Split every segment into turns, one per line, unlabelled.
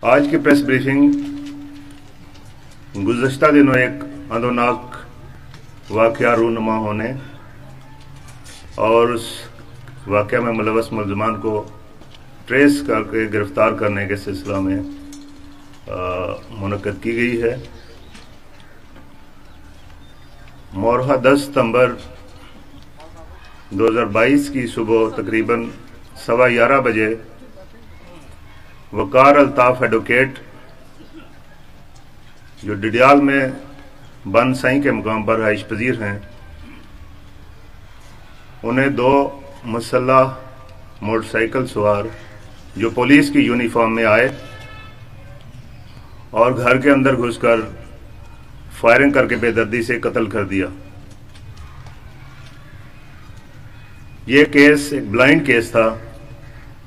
आज की press briefing गुज़श्ता दिनों एक अंदोनाक वाक़या रूनुमा होने और उस वाक़या में मुलव्वस मुल्ज़मान को ट्रेस करके गिरफ्तार करने के सिलसिला में मुनक़्क़द की गई है। मोरहा 10 सितंबर 2022 की सुबह तकरीबन 11:15 बजे वकार अल्ताफ एडवोकेट जो डिडियाल में बन साई के मुकाम पर रहाइश पजीर हैं, उन्हें दो मुसल्लह मोटरसाइकिल सवार जो पुलिस की यूनिफॉर्म में आए और घर के अंदर घुसकर फायरिंग करके बेदर्दी से कत्ल कर दिया। ये केस एक ब्लाइंड केस था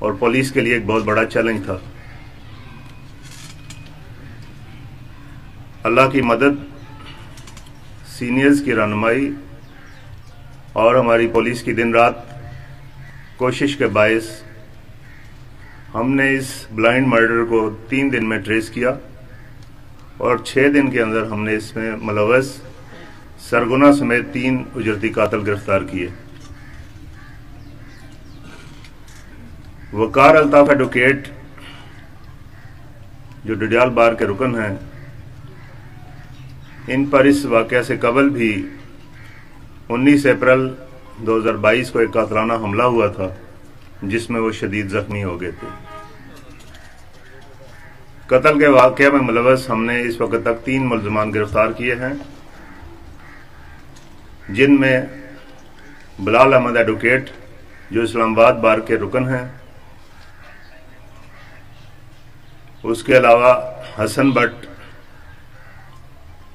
और पुलिस के लिए एक बहुत बड़ा चैलेंज था। अल्लाह की मदद, सीनियर्स की रहनुमाई और हमारी पुलिस की दिन रात कोशिश के बायस हमने इस ब्लाइंड मर्डर को 3 दिन में ट्रेस किया और 6 दिन के अंदर हमने इसमें मुलव्वस सरगुना समेत 3 उजरती कातिल गिरफ्तार किए। वकार अल्ताफ एडवोकेट जो डिडियाल बार के रुकन हैं, इन पर इस वाक़या से कबल भी 19 अप्रैल 2022 को एक कातलाना हमला हुआ था जिसमें वो शदीद जख्मी हो गए थे। कत्ल के वाक़या में मुलव्वस हमने इस वक्त तक 3 मुल्ज़मान गिरफ्तार किए हैं, जिनमें बिलाल अहमद एडवोकेट जो इस्लामाबाद बार के रुकन हैं, उसके अलावा हसन भट्ट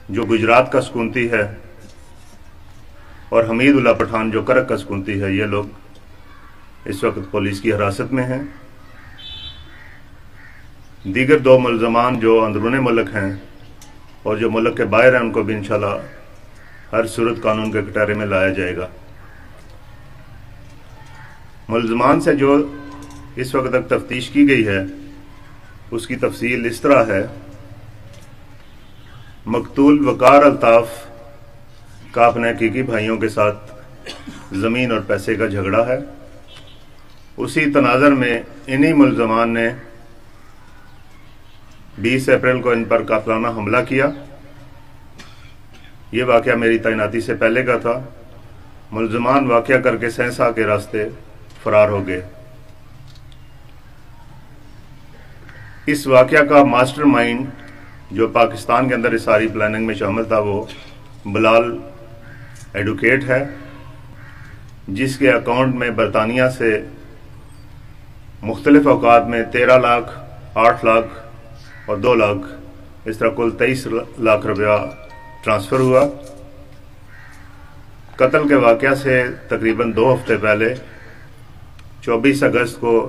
जो गुजरात का सुकूनती है और हमीदुल्लाह पठान जो करक का सुकूनती है। ये लोग इस वक्त पुलिस की हिरासत में हैं। दीगर 2 मुल्ज़मान जो अंदरूनी मुल्क हैं और जो मुल्क के बाहर हैं, उनको भी इंशाल्लाह हर सूरत कानून के कटहरे में लाया जाएगा। मुल्ज़मान से जो इस वक्त तक तफ्तीश की गई है उसकी तफसील इस तरह है। मकतूल वकार अल्ताफ का अपने हकीकी भाइयों के साथ ज़मीन और पैसे का झगड़ा है। उसी तनाज़र में इन्हीं मुल्ज़मान ने 20 अप्रैल को इन पर कातलाना हमला किया। ये वाक़या मेरी तैनाती से पहले का था। मुल्ज़मान वाक़या करके सहसा के रास्ते फरार हो गए। इस वाक़या का मास्टरमाइंड जो पाकिस्तान के अंदर इस सारी प्लानिंग में शामिल था, वो बिलाल एडवोकेट है, जिसके अकाउंट में बरतानिया से मुख्तलिफ औकात में 13 लाख, 8 लाख और 2 लाख, इस तरह कुल 23 लाख रुपया ट्रांसफ़र हुआ। कत्ल के वाक़या से तकरीबन 2 हफ्ते पहले 24 अगस्त को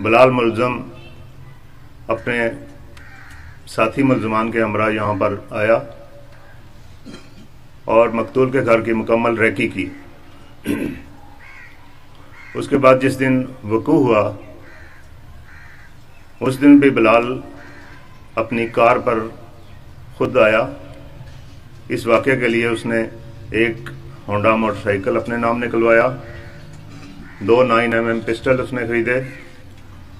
बिलाल मुल्ज़म अपने साथी मुल्ज़मान के हमरा यहाँ पर आया और मकतूल के घर की मुकम्मल रेकी की। उसके बाद जिस दिन वकूअ हुआ उस दिन भी बिलाल अपनी कार पर खुद आया। इस वाक़े के लिए उसने एक होंडा मोटरसाइकिल अपने नाम निकलवाया, 2 9mm पिस्टल उसने खरीदे,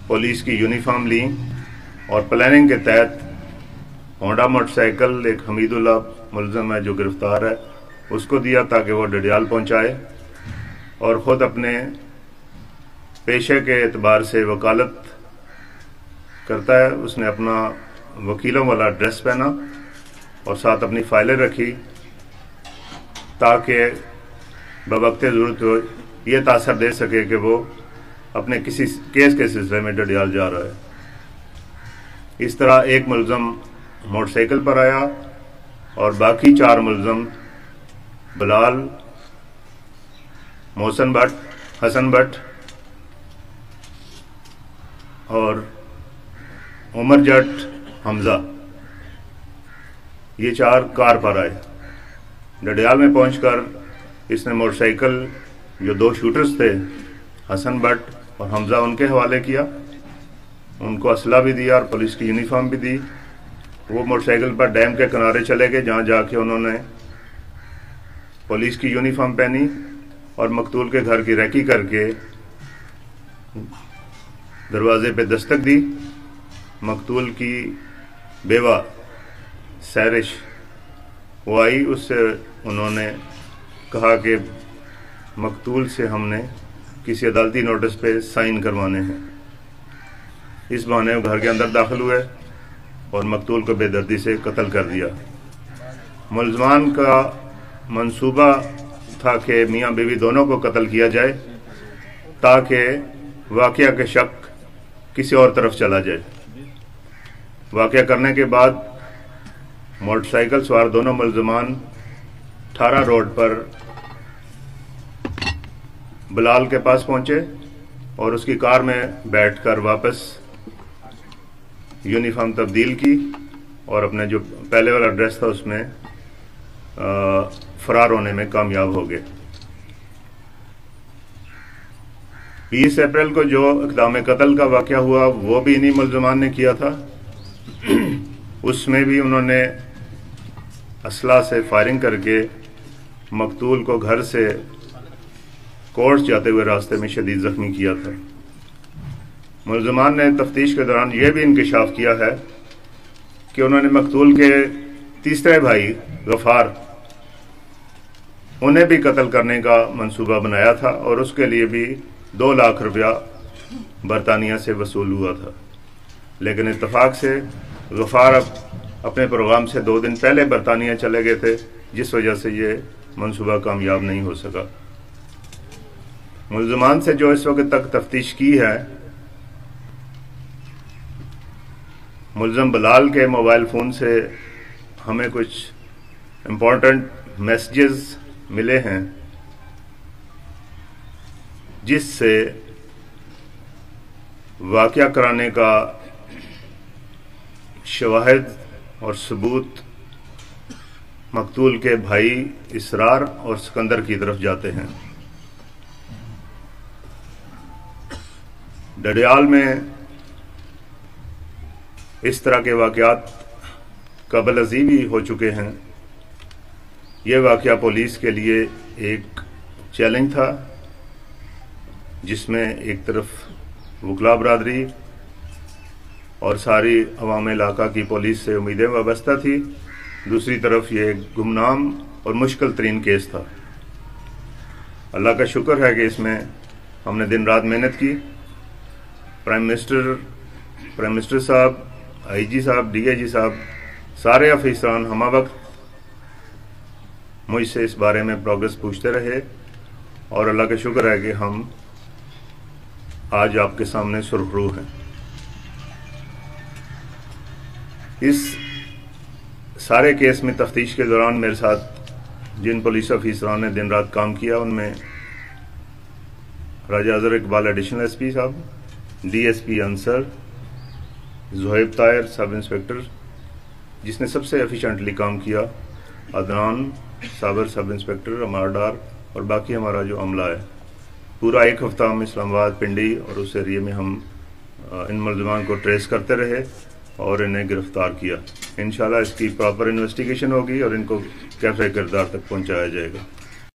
पुलिस की यूनिफॉर्म ली और प्लानिंग के तहत होंडा मोटरसाइकिल एक हमीदुल्लाह मुल्ज़म है जो गिरफ्तार है, उसको दिया ताकि वो डिडियाल पहुंचाए और ख़ुद अपने पेशे के एतबार से वकालत करता है। उसने अपना वकीलों वाला ड्रेस पहना और साथ अपनी फाइलें रखी ताकि बवक्ते ज़रूरत हो ये तासर दे सके कि वो अपने किसी केस के सिलसिले में डिडियाल जा रहा है। इस तरह एक मुल्ज़म मोटरसाइकिल पर आया और बाकी 4 मुल्ज़म बिलाल, मोहसन भट्ट, हसन भट्ट और उमर जट हमजा, ये 4 कार पर आए। डिडियाल में पहुंचकर इसने मोटरसाइकिल जो 2 शूटर्स थे, हसन भट्ट और हमजा, उनके हवाले किया उनको असला भी दिया और पुलिस की यूनिफॉर्म भी दी। वो मोटरसाइकिल पर डैम के किनारे चले गए, जहाँ जाके उन्होंने पुलिस की यूनिफॉर्म पहनी और मकतूल के घर की रैकी करके दरवाजे पे दस्तक दी। मकतूल की बेवा सैरिश वो आई, उससे उन्होंने कहा कि मकतूल से हमने किसी अदालती नोटिस पे साइन करवाने हैं। इस बहाने वो घर के अंदर दाखिल हुए और मकतूल को बेदर्दी से कत्ल कर दिया। मुलजमान का मंसूबा था कि मियाँ बीवी दोनों को कत्ल किया जाए ताकि वाक़या के शक किसी और तरफ चला जाए। वाक़या करने के बाद मोटरसाइकिल सवार दोनों मुलजमान 18 रोड पर बिलाल के पास पहुंचे और उसकी कार में बैठकर वापस यूनिफॉर्म तब्दील की और अपने जो पहले वाला ड्रेस था उसमें फरार होने में कामयाब हो गए। 20 अप्रैल को जो इक़दाम कत्ल का वाक़या हुआ वो भी इन्हीं मुलजमान ने किया था। उसमें भी उन्होंने असला से फायरिंग करके मकतूल को घर से कोर्ट जाते हुए रास्ते में शदीद जख्मी किया था। मुलजमान ने तफ्तीश के दौरान यह भी इंकशाफ किया है कि उन्होंने मकतूल के तीसरे भाई गफार उन्हें भी कत्ल करने का मंसूबा बनाया था और उसके लिए भी 2 लाख रुपया बरतानिया से वसूल हुआ था। लेकिन इत्तफाक से गफार अपने प्रोग्राम से 2 दिन पहले बरतानिया चले गए थे, जिस वजह से ये मंसूबा कामयाब नहीं हो सका। मुलजमान से जो इस वक्त तक तफ्तीश की है, मुलजम बिलाल के मोबाइल फ़ोन से हमें कुछ इम्पोर्टेंट मैसेजेस मिले हैं जिससे वाक़या कराने का शवाहिद और सबूत मकतूल के भाई इसरार और सिकंदर की तरफ जाते हैं। डडियाल में इस तरह के वाक़यात कबल अज़ी भी हो चुके हैं। यह वाक़या पुलिस के लिए एक चैलेंज था, जिसमें एक तरफ वकला बरादरी और सारी अवाम इलाका की पुलिस से उम्मीदें वाबस्ता थी, दूसरी तरफ ये गुमनाम और मुश्किल तरीन केस था। अल्लाह का शुक्र है कि इसमें हमने दिन रात मेहनत की। प्राइम मिनिस्टर साहब, IG साहब, DIG साहब, सारे अफसरान हम वक्त मुझसे इस बारे में प्रोग्रेस पूछते रहे और अल्लाह का शुक्र है कि हम आज आपके सामने सुरखरू हैं। इस सारे केस में तफ्तीश के दौरान मेरे साथ जिन पुलिस अफसरान ने दिन रात काम किया, उनमें राजा अजहर इकबाल एडिशनल SP साहब, DSP Ansar, Zuhaib Tahir sub inspector जिसने सबसे एफिशिएंटली काम किया, अदनान साबर सब इंस्पेक्टर, अमार डार और बाकी हमारा जो अमला है। पूरा एक हफ्ता हम इस्लामाबाद, पिंडी और उस एरिए में हम इन मुलजमान को ट्रेस करते रहे और इन्हें गिरफ्तार किया। इंशाल्लाह इसकी प्रॉपर इन्वेस्टिगेशन होगी और इनको कैफे किरदार तक पहुंचाया जाएगा।